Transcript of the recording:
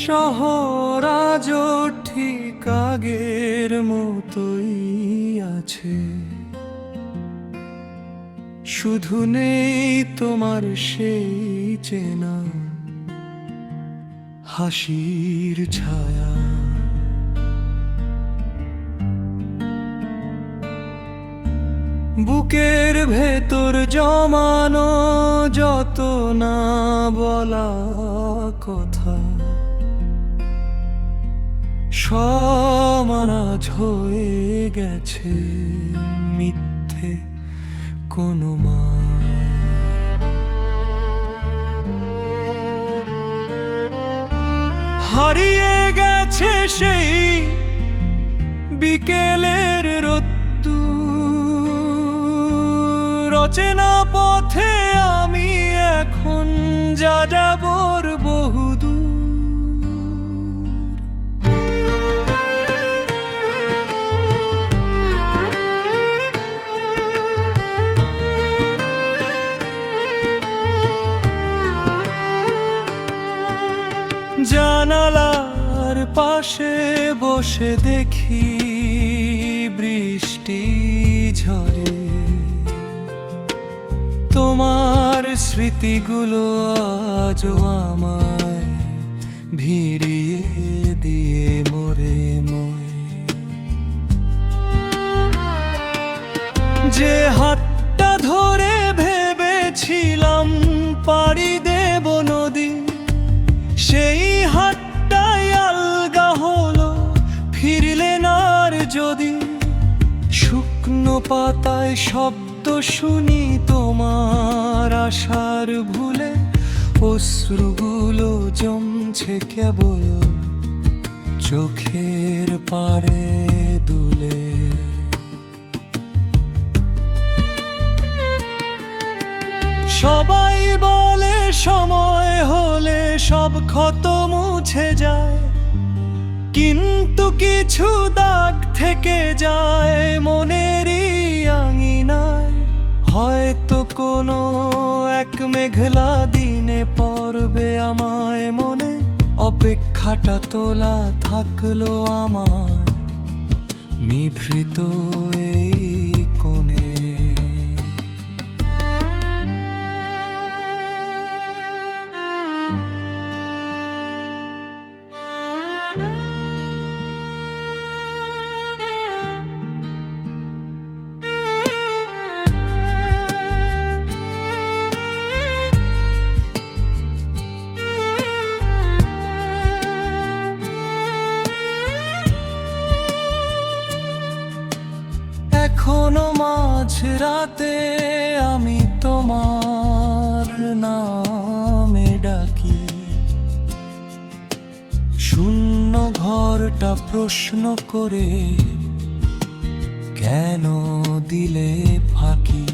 শহর আজও ঠিক আগের মতোই আছে, শুধু নেই তোমার সেই চেনা হাসির ছায়া। বুকের ভেতর জমানো যত না বলা কথা, সমাজ হয়ে গেছে মিথ্যে কোনো হারিয়ে গেছে সেই বিকেলের রোদ্দুর। অচেনা পথে আমি এখন যাযাবর বহুদূর। জানালার পাশে বসে দেখি বৃষ্টি ঝরে, তোমার স্মৃতিগুলো আজও আমায় ভিড়িয়ে দিয়ে মরে মরে। যে হাতটা ধরে ভেবেছিলাম পাড়ি দেব নদী, সেই হাতটাই আলগা হলো ফিরলেন আর যদি। শুকনো পাতায় শব্দ শুনি তোমার আশার ভুলে, অশ্রুগুলো জমছে কেবল চোখের পাড়ে দুলে। সবাই বলে সময় হলে সব ক্ষত মুছে যায়, কিন্তু কিছু দাগ থেকে যায় মনেরই আঙিনায়। হয়তো কোনো এক মেঘলা দিনে পড়বে আমায় মনে, অপেক্ষাটা তোলা থাকলো আমার নিভৃত এই কোণে। এখনো মাঝরাতে আমি তোমার নামে ডাকি, শূন্য ঘরটা প্রশ্ন করে কেন দিলে ফাঁকি।